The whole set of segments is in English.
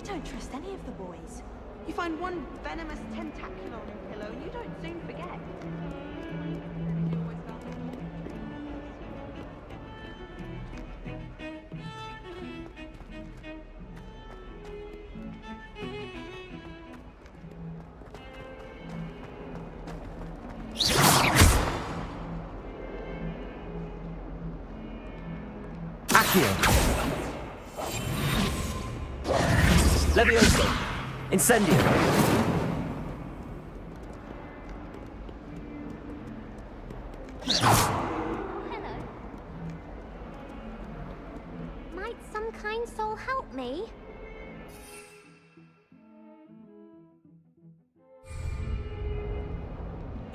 don't trust any of the boys. You find one venomous tentacular on a pillow and you don't soon forget. Levioso! Incendio! Hello. Might some kind soul help me?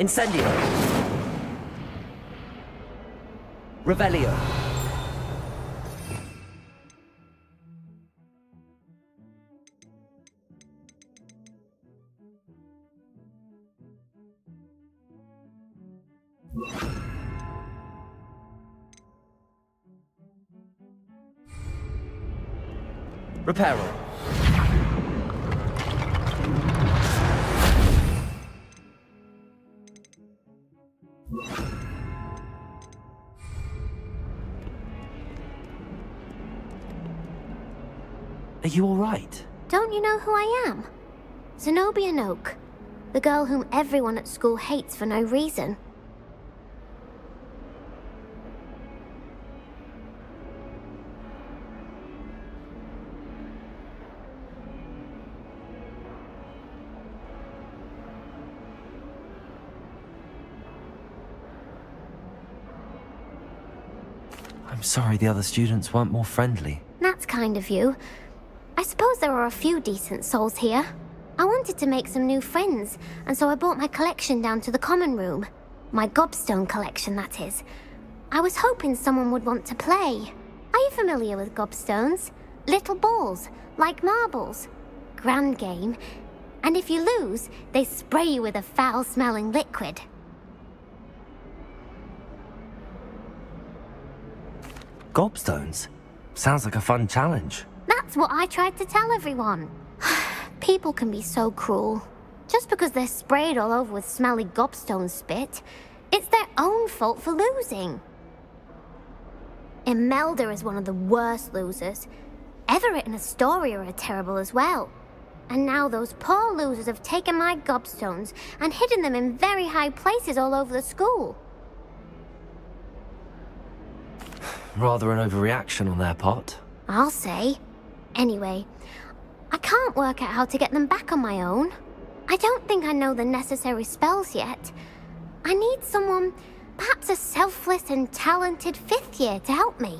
Incendio! Revelio! Reparo. Are you all right? Don't you know who I am? Zenobia Noak, the girl whom everyone at school hates for no reason. I'm sorry the other students weren't more friendly. That's kind of you. I suppose there are a few decent souls here. I wanted to make some new friends, and so I brought my collection down to the common room. My gobstone collection, that is. I was hoping someone would want to play. Are you familiar with gobstones? Little balls, like marbles. Grand game. And if you lose, they spray you with a foul-smelling liquid. Gobstones? Sounds like a fun challenge. That's what I tried to tell everyone. People can be so cruel. Just because they're sprayed all over with smelly gobstone spit, it's their own fault for losing. Imelda is one of the worst losers. Everett and Astoria are terrible as well. And now those poor losers have taken my gobstones and hidden them in very high places all over the school. Rather an overreaction on their part. I'll say. Anyway, I can't work out how to get them back on my own. I don't think I know the necessary spells yet. I need someone, perhaps a selfless and talented fifth year to help me.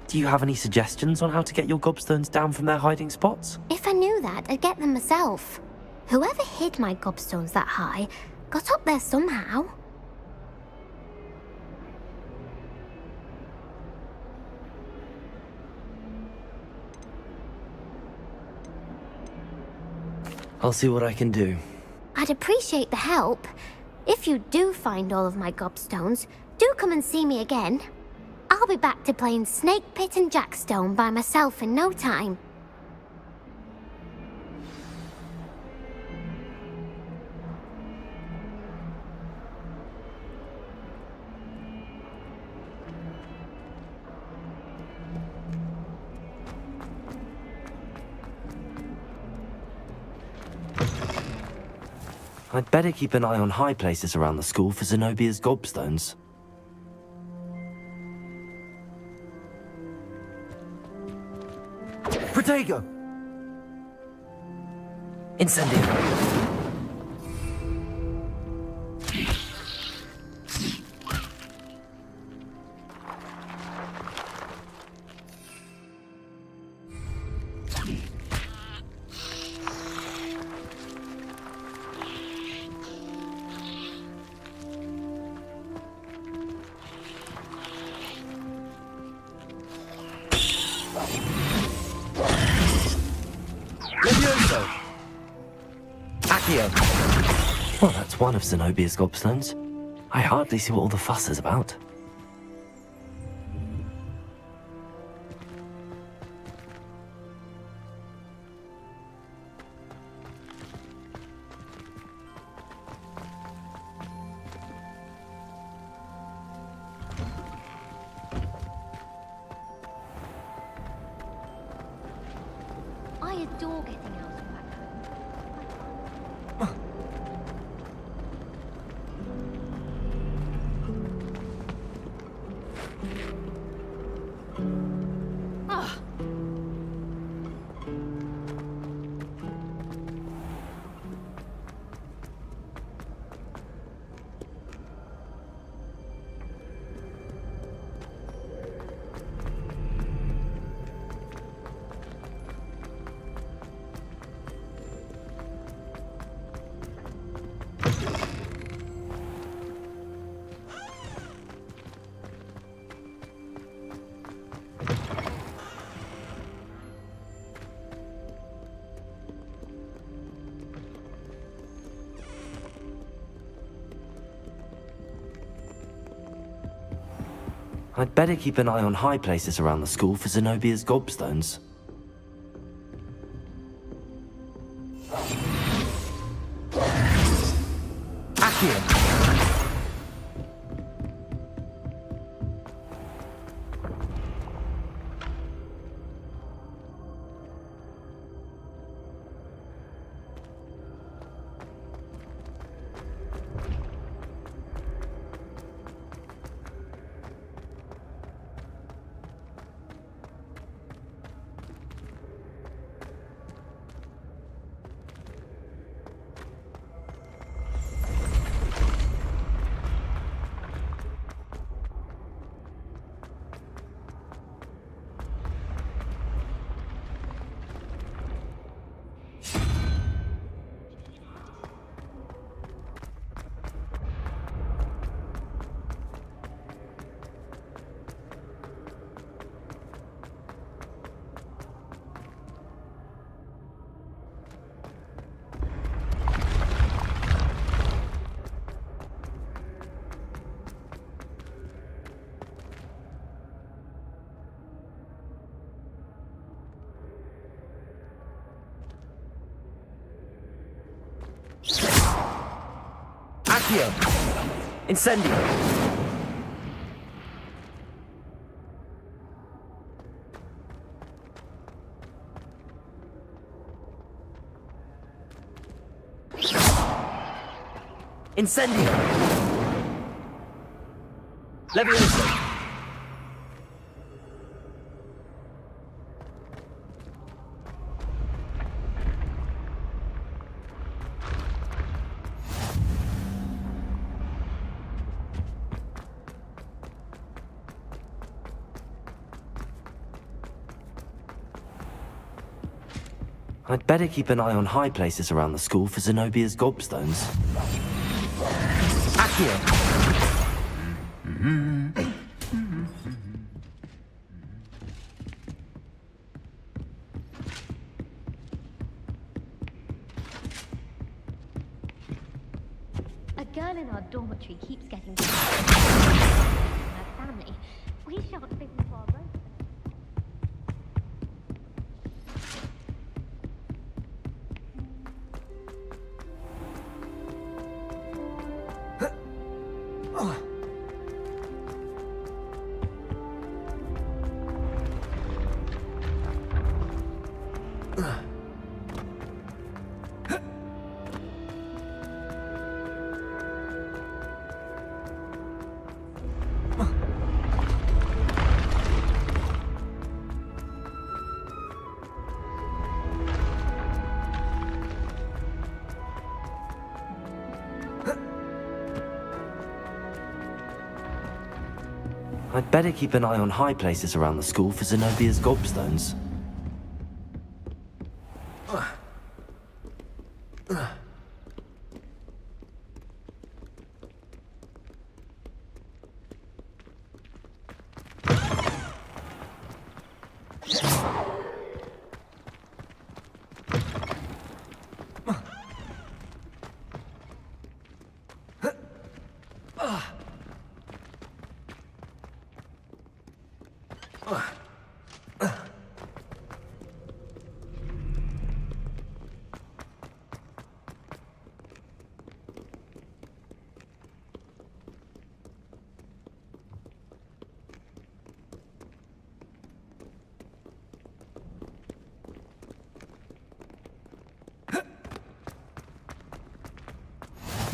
Do you have any suggestions on how to get your gobstones down from their hiding spots? If I knew that, I'd get them myself. Whoever hid my gobstones that high got up there somehow. I'll see what I can do. I'd appreciate the help. If you do find all of my gobstones, do come and see me again. I'll be back to playing Snake Pit and Jackstone by myself in no time. I'd better keep an eye on high places around the school for Zenobia's gobstones. Protego! Incendio! That's one of Zenobia's gobstones. I hardly see what all the fuss is about. I adore getting out from back home. I'd better keep an eye on high places around the school for Zenobia's gobstones. Accio! Accio! Incendio! Incendio! Levioso! I'd better keep an eye on high places around the school for Zenobia's gobstones. Accio! A girl in our dormitory keeps getting from her family. We shan't fit into our road. I'd better keep an eye on high places around the school for Zenobia's gobstones.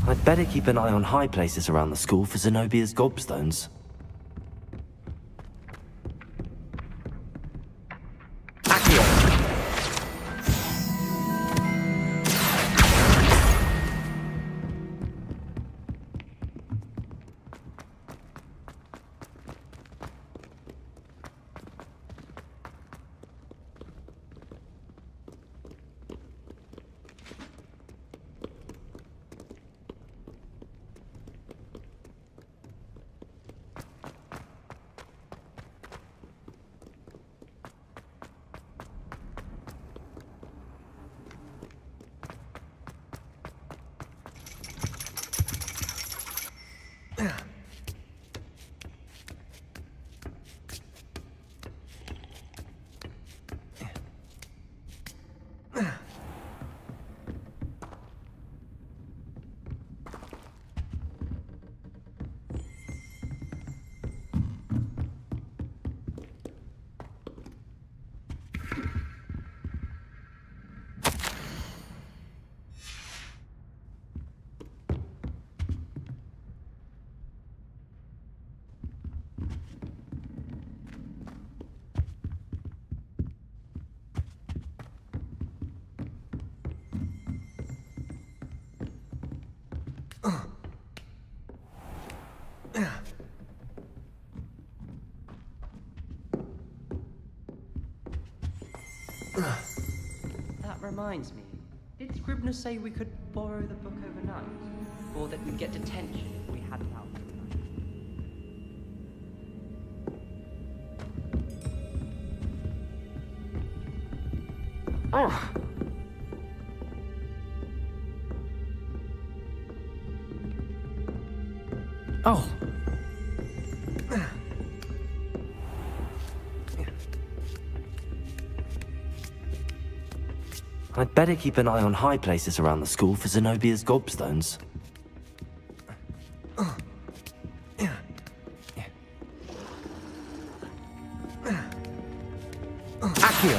I'd better keep an eye on high places around the school for Zenobia's gobstones. That reminds me. Did Scribner say we could borrow the book overnight? Or that we'd get detention if we had it out overnight? Oh! Oh! I'd better keep an eye on high places around the school for Zenobia's gobstones. Accio!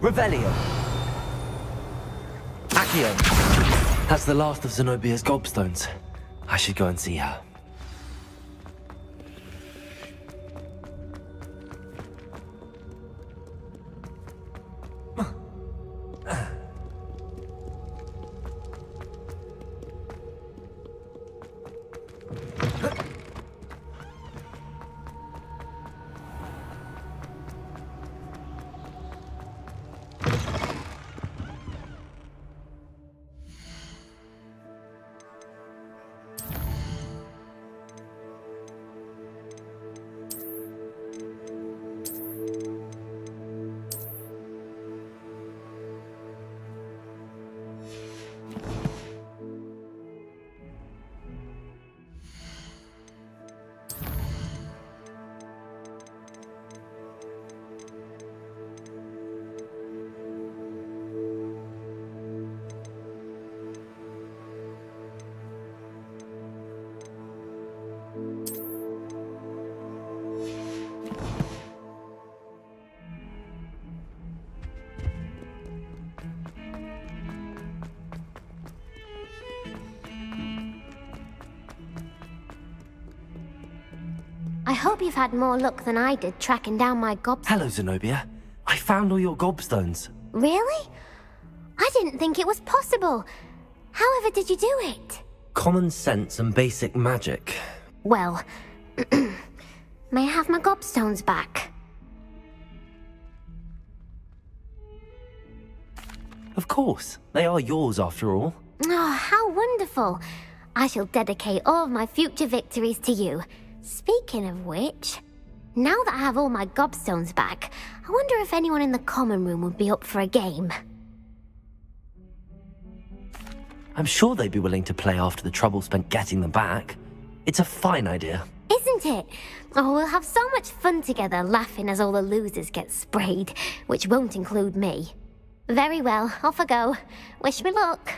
Revelio! Accio! That's the last of Zenobia's gobstones. I should go and see her. I hope you've had more luck than I did tracking down my gobstones. Hello, Zenobia. I found all your gobstones. Really? I didn't think it was possible. However did you do it? Common sense and basic magic. Well, may I have my gobstones back? Of course. They are yours after all. Oh, how wonderful. I shall dedicate all of my future victories to you. Speaking of which, now that I have all my gobstones back, I wonder if anyone in the common room would be up for a game. I'm sure they'd be willing to play after the trouble spent getting them back. It's a fine idea. Isn't it? Oh, we'll have so much fun together, laughing as all the losers get sprayed, which won't include me. Very well, off I go. Wish me luck.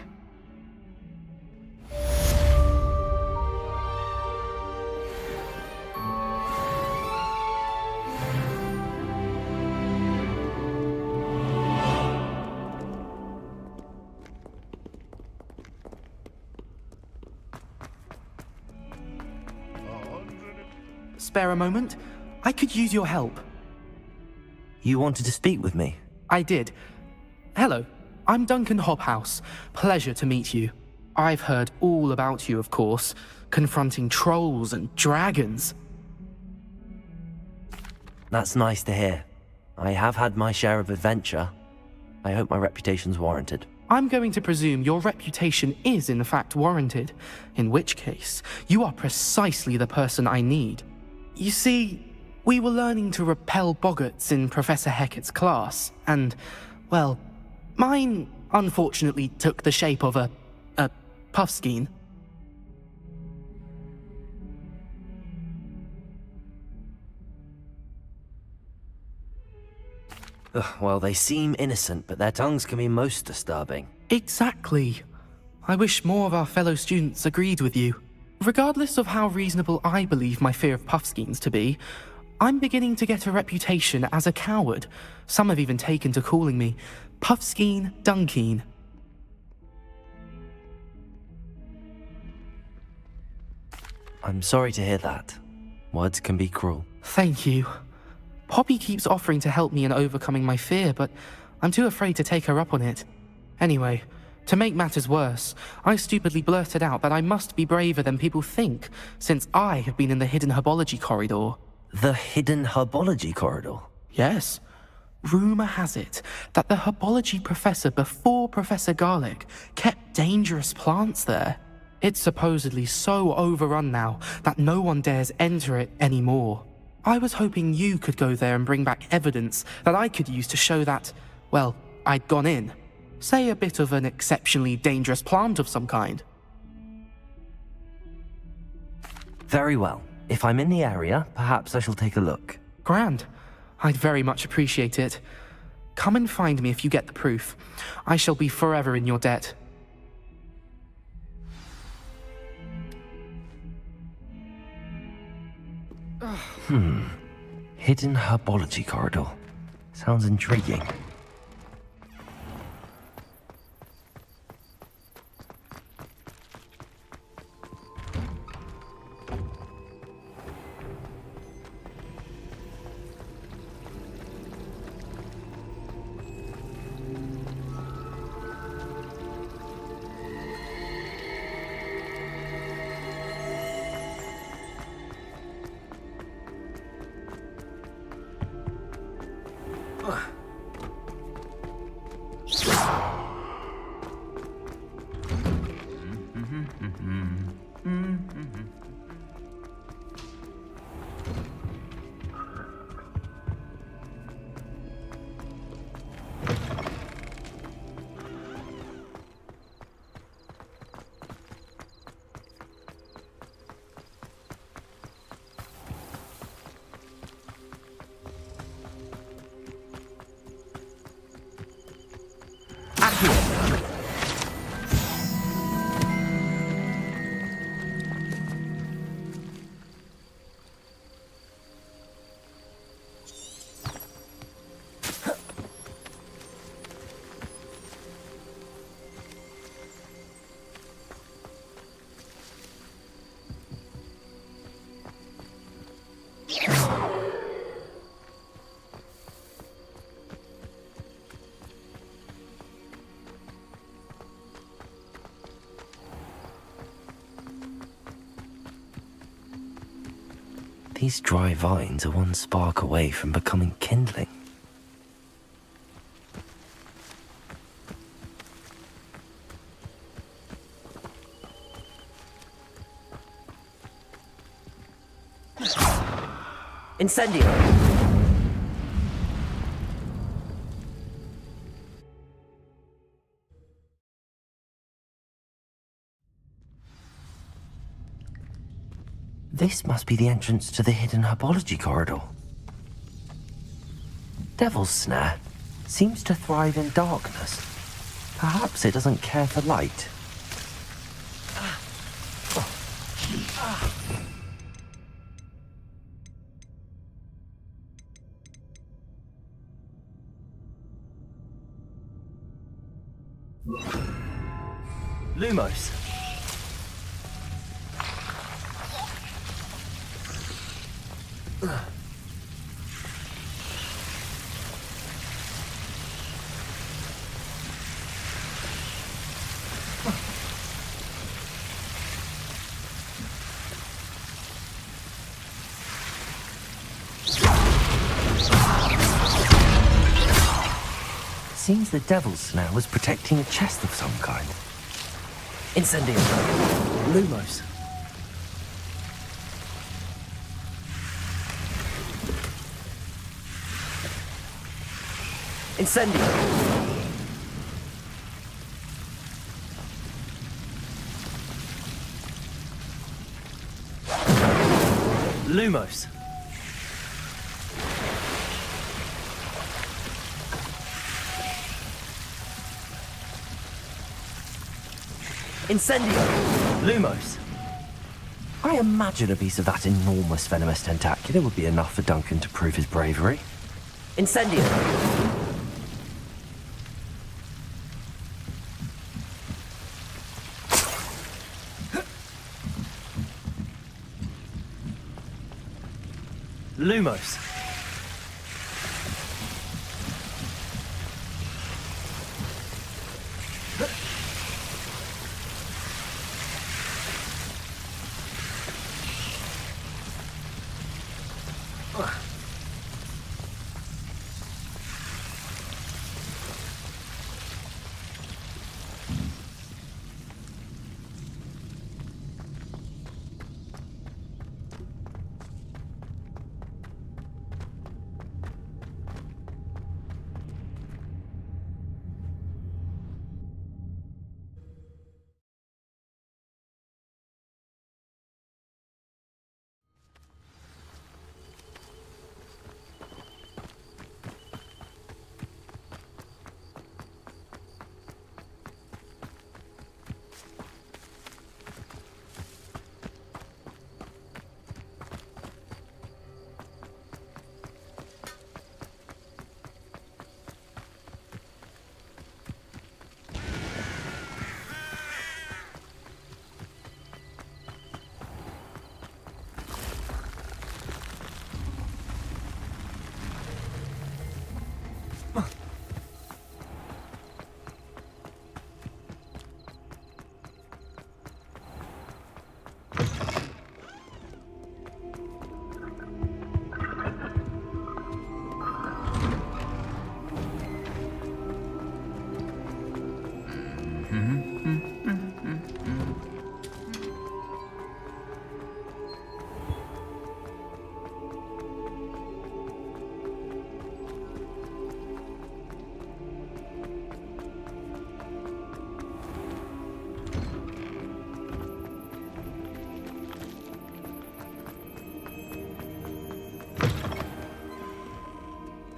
Spare a moment? I could use your help. You wanted to speak with me? I did. Hello, I'm Duncan Hobhouse. Pleasure to meet you. I've heard all about you, of course, confronting trolls and dragons. That's nice to hear. I have had my share of adventure. I hope my reputation's warranted. I'm going to presume your reputation is in fact warranted, in which case, you are precisely the person I need. You see, we were learning to repel boggarts in Professor Hecat's class, and, well, mine unfortunately took the shape of a puffskein. Well, they seem innocent, but their tongues can be most disturbing. Exactly. I wish more of our fellow students agreed with you. Regardless of how reasonable I believe my fear of puffskeins to be, I'm beginning to get a reputation as a coward. Some have even taken to calling me Puffskeen Dunkeen. I'm sorry to hear that. Words can be cruel. Thank you. Poppy keeps offering to help me in overcoming my fear, but I'm too afraid to take her up on it. Anyway, to make matters worse, I stupidly blurted out that I must be braver than people think, since I have been in the hidden herbology corridor. The hidden herbology corridor? Yes. Rumor has it that the herbology professor before Professor Garlic kept dangerous plants there. It's supposedly so overrun now that no one dares enter it anymore. I was hoping you could go there and bring back evidence that I could use to show that, well, I'd gone in. Say a bit of an exceptionally dangerous plant of some kind. Very well. If I'm in the area, perhaps I shall take a look. Grand. I'd very much appreciate it. Come and find me if you get the proof. I shall be forever in your debt. Hidden herbology corridor. Sounds intriguing. These dry vines are one spark away from becoming kindling. Incendio! This must be the entrance to the hidden herbology corridor. Devil's Snare seems to thrive in darkness. Perhaps it doesn't care for light. Lumos. Seems the Devil's Snare was protecting a chest of some kind. Incendio. Lumos. Incendio. Lumos. Incendio! Lumos! I imagine a piece of that enormous venomous tentacular would be enough for Duncan to prove his bravery. Incendio! Lumos!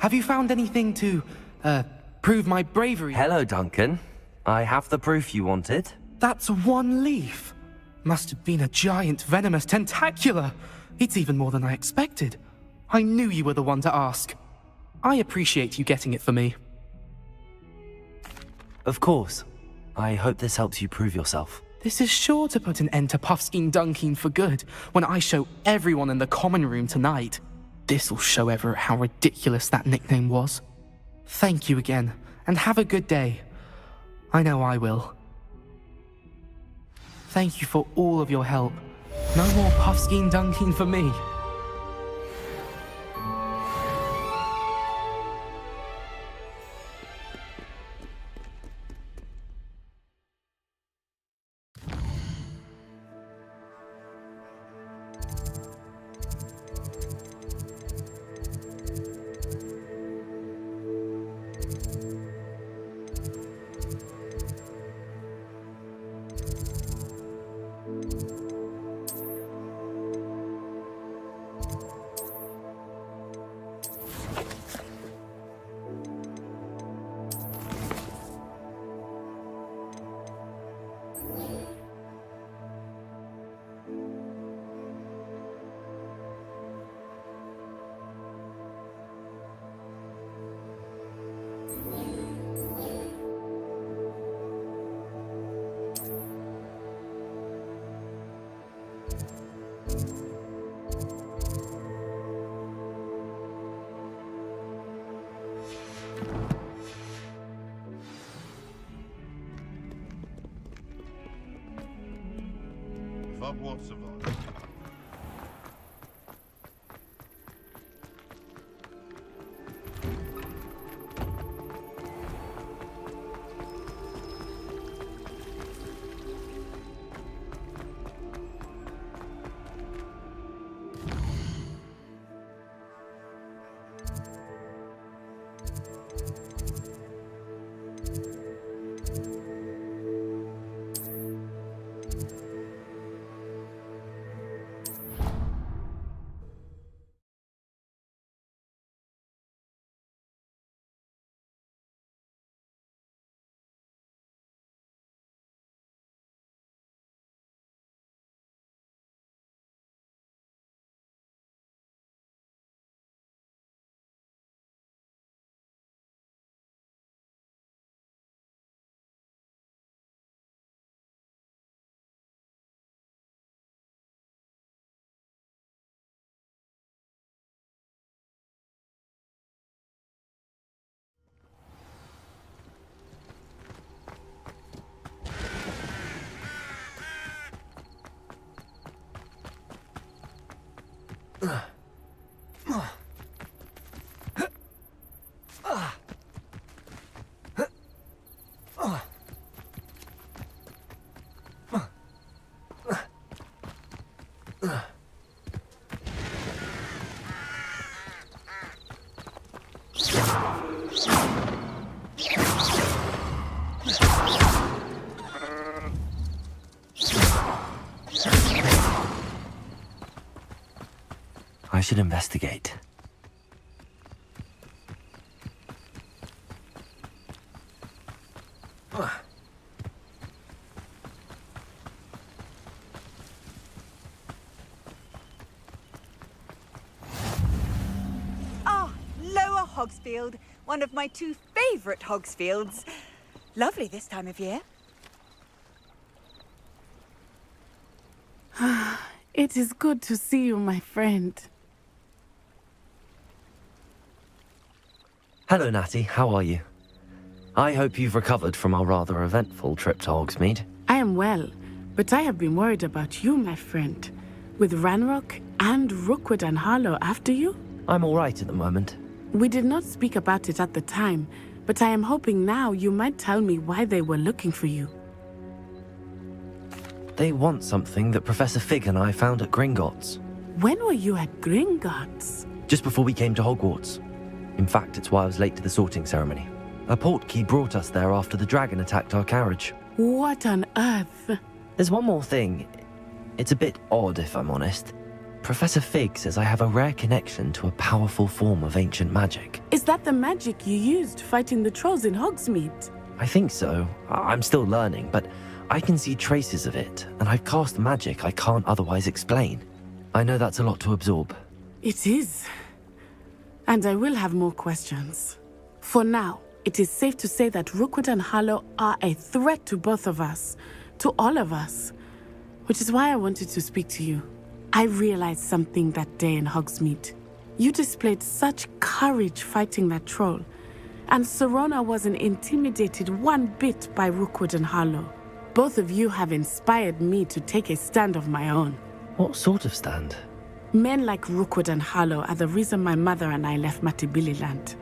Have you found anything to, prove my bravery? Hello, Duncan. I have the proof you wanted. That's one leaf. Must have been a giant venomous tentacular. It's even more than I expected. I knew you were the one to ask. I appreciate you getting it for me. Of course. I hope this helps you prove yourself. This is sure to put an end to Puffskein Dunkin for good when I show everyone in the common room tonight. This'll show Everett how ridiculous that nickname was. Thank you again, and have a good day. I know I will. Thank you for all of your help. No more Puffskein Dunkin for me. Hogwarts survive. I should investigate. Ah, Lower Hogsfield, one of my two favourite Hogsfields. Lovely this time of year. It is good to see you, my friend. Hello, Natty. How are you? I hope you've recovered from our rather eventful trip to Hogsmeade. I am well, but I have been worried about you, my friend. With Ranrock and Rookwood and Harlow after you? I'm all right at the moment. We did not speak about it at the time, but I am hoping now you might tell me why they were looking for you. They want something that Professor Fig and I found at Gringotts. When were you at Gringotts? Just before we came to Hogwarts. In fact, it's why I was late to the sorting ceremony. A portkey brought us there after the dragon attacked our carriage. What on earth? There's one more thing. It's a bit odd, if I'm honest. Professor Fig says I have a rare connection to a powerful form of ancient magic. Is that the magic you used fighting the trolls in Hogsmeade? I think so. I'm still learning, but I can see traces of it, and I've cast magic I can't otherwise explain. I know that's a lot to absorb. It is. And I will have more questions. For now, it is safe to say that Rookwood and Harlow are a threat to both of us, to all of us, which is why I wanted to speak to you. I realized something that day in Hogsmeade. You displayed such courage fighting that troll, and Serona wasn't intimidated one bit by Rookwood and Harlow. Both of you have inspired me to take a stand of my own. What sort of stand? Men like Rookwood and Harlow are the reason my mother and I left Matabeleland.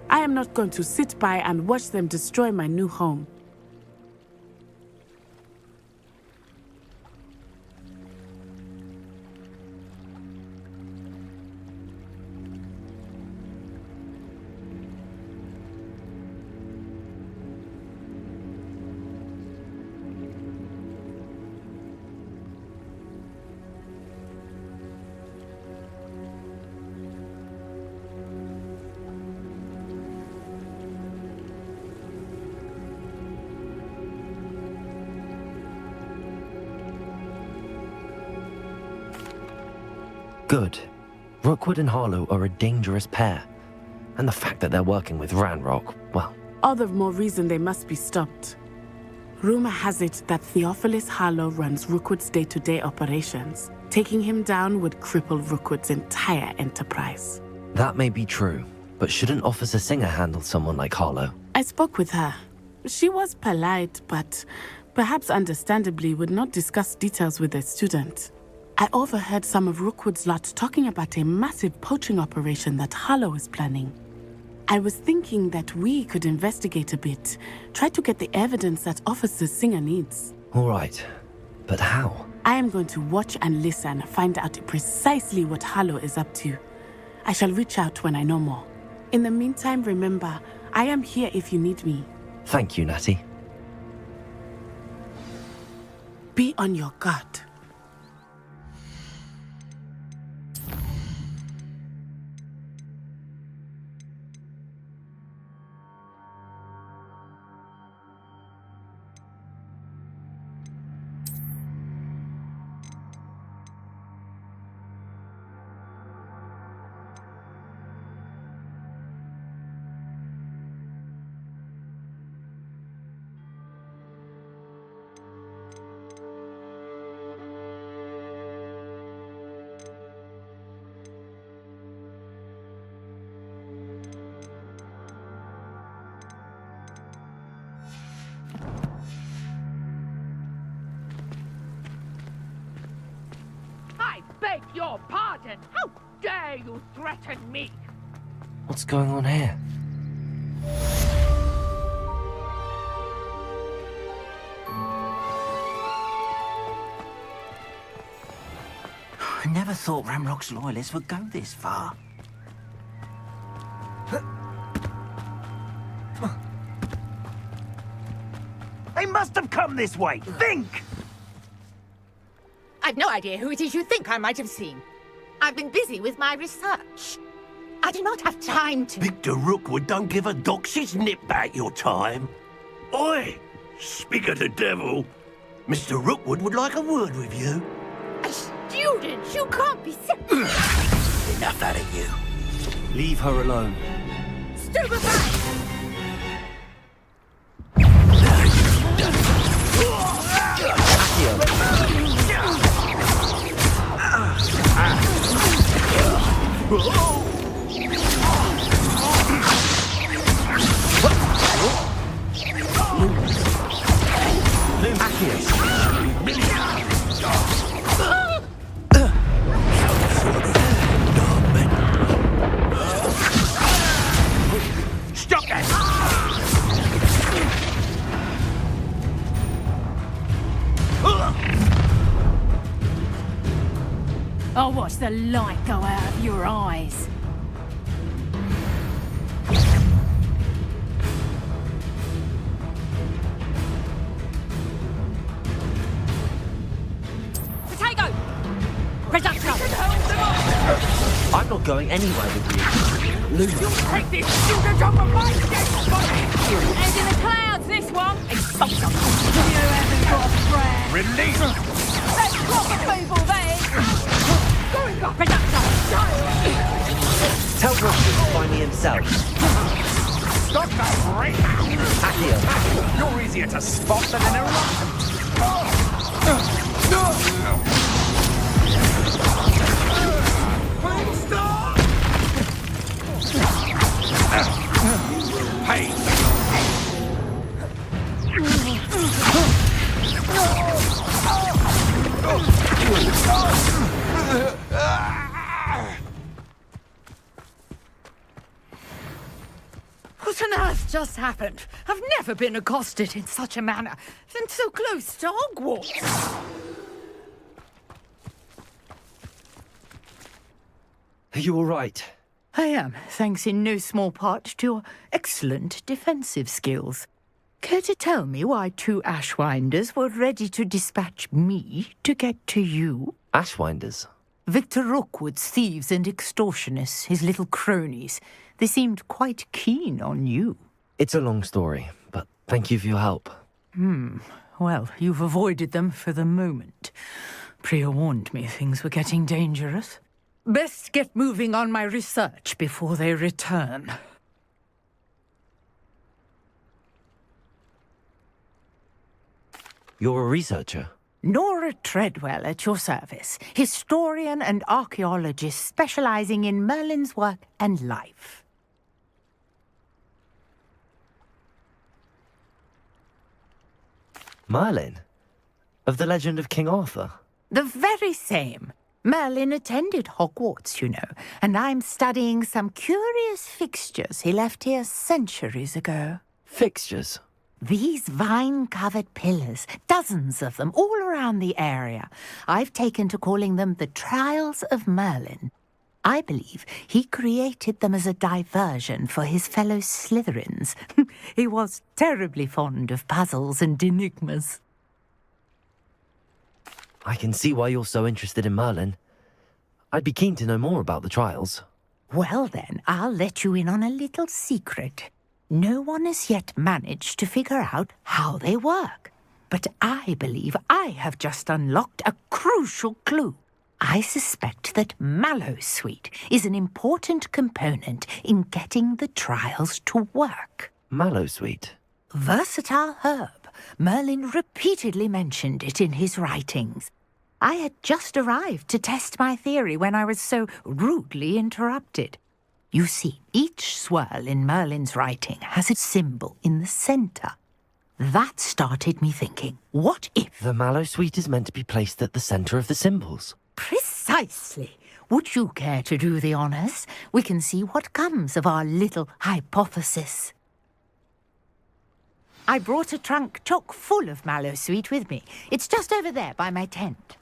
I am not going to sit by and watch them destroy my new home. Good. Rookwood and Harlow are a dangerous pair. And the fact that they're working with Ranrock, well... All the more reason they must be stopped. Rumor has it that Theophilus Harlow runs Rookwood's day-to-day operations. Taking him down would cripple Rookwood's entire enterprise. That may be true, but shouldn't Officer Singer handle someone like Harlow? I spoke with her. She was polite, but perhaps understandably would not discuss details with a student. I overheard some of Rookwood's lot talking about a massive poaching operation that Harlow is planning. I was thinking that we could investigate a bit, try to get the evidence that Officer Singer needs. All right, but how? I am going to watch and listen, find out precisely what Harlow is up to. I shall reach out when I know more. In the meantime, remember, I am here if you need me. Thank you, Natty. Be on your guard. I beg your pardon! How dare you threaten me? What's going on here? I never thought Ramrock's loyalists would go this far. They must have come this way! Think! I've no idea who it is you think I might have seen. I've been busy with my research. I do not have time to... Victor Rookwood don't give a doxy's nip back your time. Oi! Speak of the devil. Mr. Rookwood would like a word with you. A student? You can't be so... Enough out of you. Leave her alone. Stupefy! Stop that! I'll watch the light go out of your eyes. Potato! Reduction! I'm not going anywhere with you. Lose. Take this student off of my dead body! And in the clouds, this one! Expulsion! You haven't got a friend! Release! Let's proper people then! Going up! Reduction! Tell Rookwood to find me himself. Stop that break! Accio. You're easier to spot than an eruption. Please stop! Hey! What on earth just happened? I've never been accosted in such a manner, and so close to Hogwarts. Are you all right? I am, thanks in no small part to your excellent defensive skills. Care to tell me why two Ashwinders were ready to dispatch me to get to you? Ashwinders? Victor Rookwood's thieves and extortionists, his little cronies. They seemed quite keen on you. It's a long story, but thank you for your help. Well, you've avoided them for the moment. Priya warned me things were getting dangerous. Best get moving on my research before they return. You're a researcher? Nora Treadwell at your service, historian and archaeologist specializing in Merlin's work and life. Merlin? Of the legend of King Arthur? The very same. Merlin attended Hogwarts, you know, and I'm studying some curious fixtures he left here centuries ago. Fixtures? These vine-covered pillars, dozens of them, all around the area. I've taken to calling them the Trials of Merlin. I believe he created them as a diversion for his fellow Slytherins. He was terribly fond of puzzles and enigmas. I can see why you're so interested in Merlin. I'd be keen to know more about the trials. Well then, I'll let you in on a little secret. No one has yet managed to figure out how they work. But I believe I have just unlocked a crucial clue. I suspect that Mallowsweet is an important component in getting the trials to work. Mallowsweet? Versatile herb. Merlin repeatedly mentioned it in his writings. I had just arrived to test my theory when I was so rudely interrupted. You see, each swirl in Merlin's writing has a symbol in the center. That started me thinking, what if... The Mallowsweet is meant to be placed at the center of the symbols. Precisely. Would you care to do the honors? We can see what comes of our little hypothesis. I brought a trunk chock full of Mallowsweet with me. It's just over there by my tent.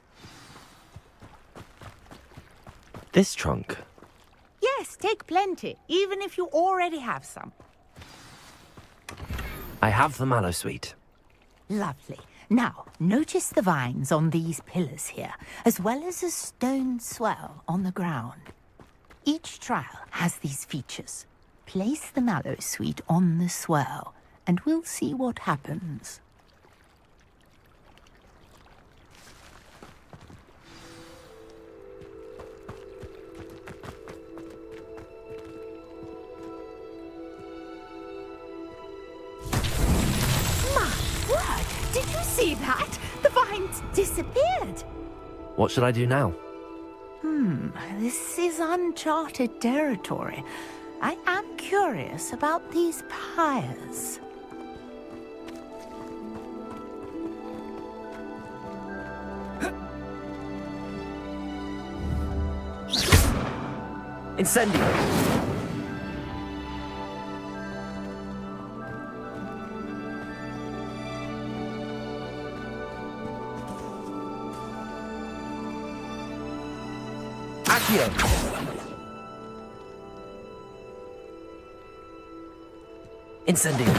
This trunk? Yes, take plenty, even if you already have some. I have the Mallowsweet. Lovely. Now, notice the vines on these pillars here, as well as a stone swell on the ground. Each trial has these features. Place the Mallowsweet on the swell, and we'll see what happens. Did you see that? The vines disappeared. What should I do now? This is uncharted territory. I am curious about these pyres. Incendio! Accio! Incendio!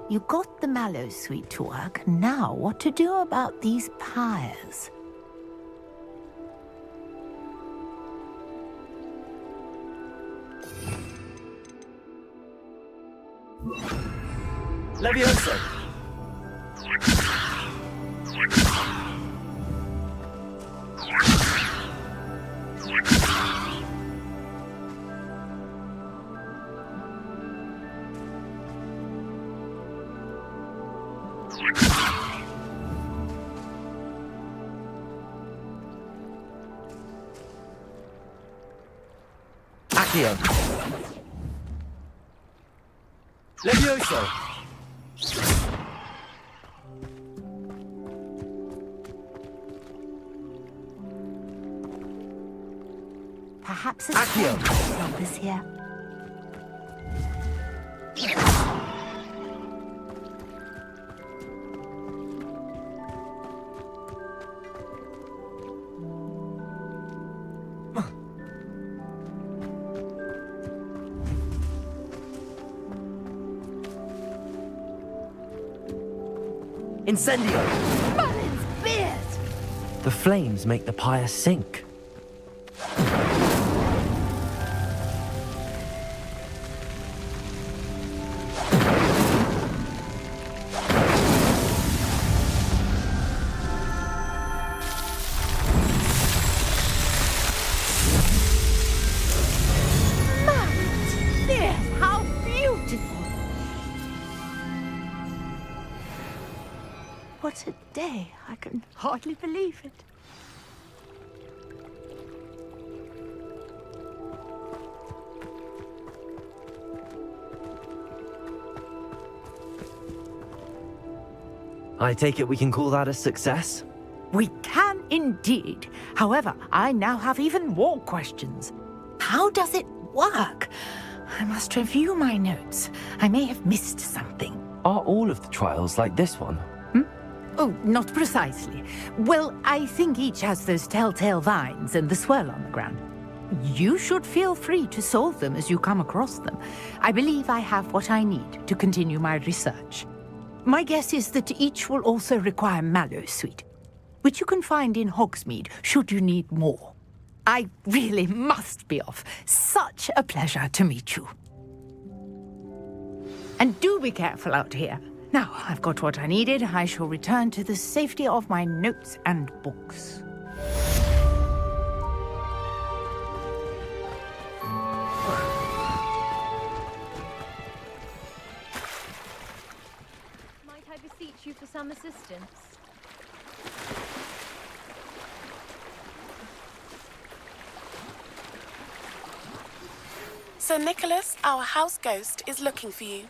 You got the Mallowsweet to work. Now, what to do about these pyres? Levioso! Accio! Levioso! Perhaps a Accio! help us here. Incendio! Merlin's beard! The flames make the pyre sink. What a day. I can hardly believe it. I take it we can call that a success? We can indeed. However, I now have even more questions. How does it work? I must review my notes. I may have missed something. Are all of the trials like this one? Oh, not precisely. Well, I think each has those telltale vines and the swirl on the ground. You should feel free to solve them as you come across them. I believe I have what I need to continue my research. My guess is that each will also require mallow sweet, which you can find in Hogsmeade should you need more. I really must be off. Such a pleasure to meet you. And do be careful out here. Now, I've got what I needed. I shall return to the safety of my notes and books. Might I beseech you for some assistance? Sir Nicholas, our house ghost, is looking for you.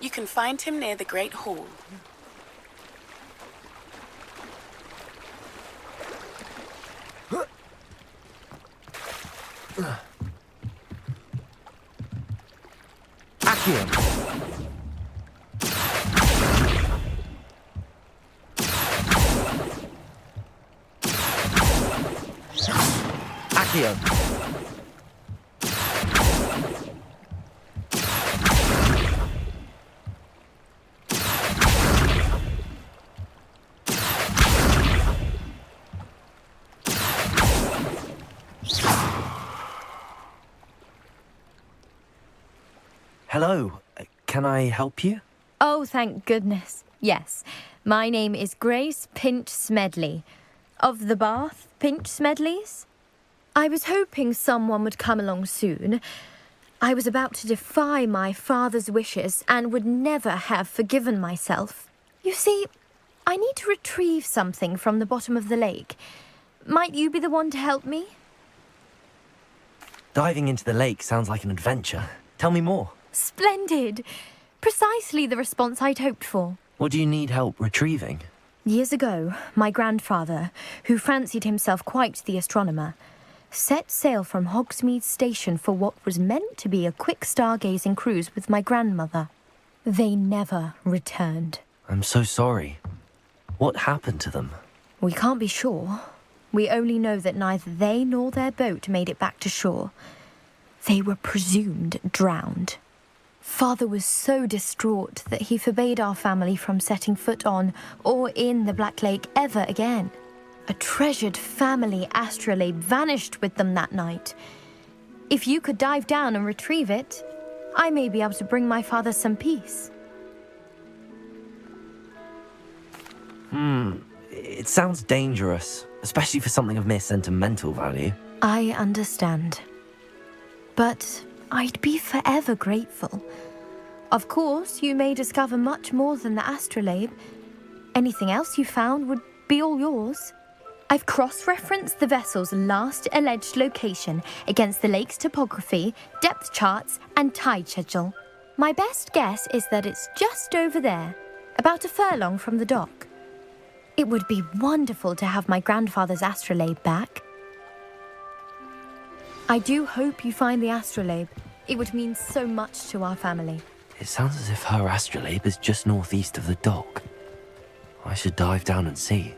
You can find him near the Great Hall. Accio! Accio! Hello, can I help you? Oh, thank goodness. Yes. My name is Grace Pinch Smedley. Of the Bath Pinch Smedleys? I was hoping someone would come along soon. I was about to defy my father's wishes and would never have forgiven myself. You see, I need to retrieve something from the bottom of the lake. Might you be the one to help me? Diving into the lake sounds like an adventure. Tell me more. Splendid! Precisely the response I'd hoped for. What do you need help retrieving? Years ago, my grandfather, who fancied himself quite the astronomer, set sail from Hogsmeade Station for what was meant to be a quick stargazing cruise with my grandmother. They never returned. I'm so sorry. What happened to them? We can't be sure. We only know that neither they nor their boat made it back to shore. They were presumed drowned. Father was so distraught that he forbade our family from setting foot on or in the Black Lake ever again. A treasured family astrolabe vanished with them that night. If you could dive down and retrieve it, I may be able to bring my father some peace. It sounds dangerous, especially for something of mere sentimental value. I understand. But I'd be forever grateful. Of course, you may discover much more than the astrolabe. Anything else you found would be all yours. I've cross-referenced the vessel's last alleged location against the lake's topography, depth charts, and tide schedule. My best guess is that it's just over there, about a furlong from the dock. It would be wonderful to have my grandfather's astrolabe back. I do hope you find the astrolabe. It would mean so much to our family. It sounds as if her astrolabe is just northeast of the dock. I should dive down and see.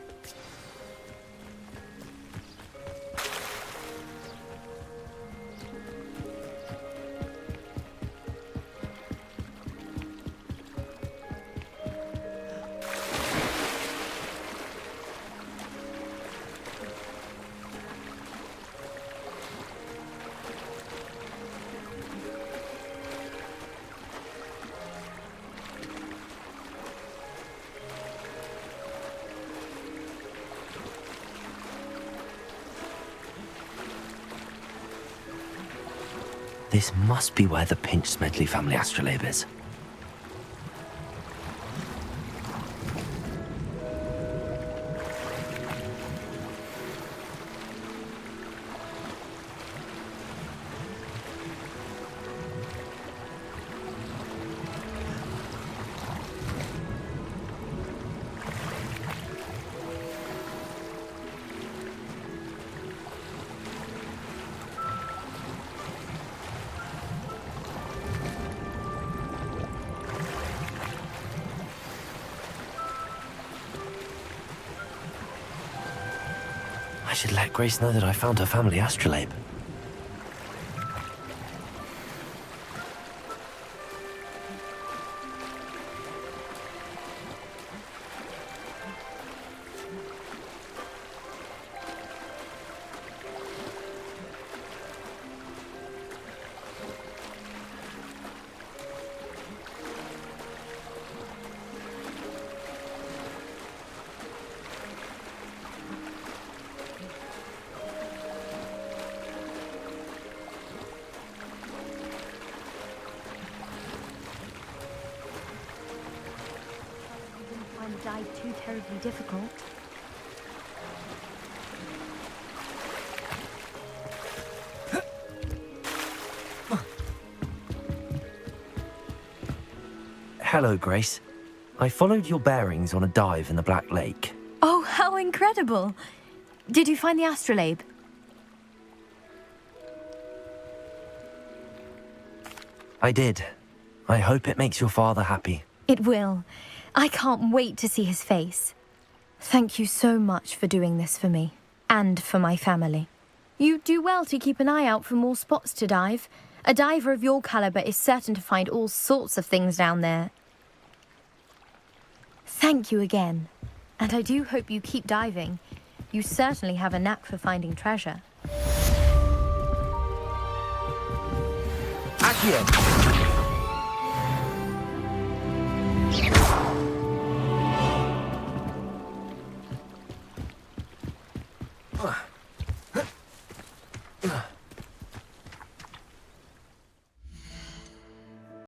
This must be where the Pinch Smedley family astrolabe is. I should let Grace know that I found her family astrolabe. Died too terribly difficult. Hello, Grace. I followed your bearings on a dive in the Black Lake. Oh, how incredible! Did you find the astrolabe? I did. I hope it makes your father happy. It will. I can't wait to see his face. Thank you so much for doing this for me, and for my family. You do well to keep an eye out for more spots to dive. A diver of your caliber is certain to find all sorts of things down there. Thank you again. And I do hope you keep diving. You certainly have a knack for finding treasure. Accio!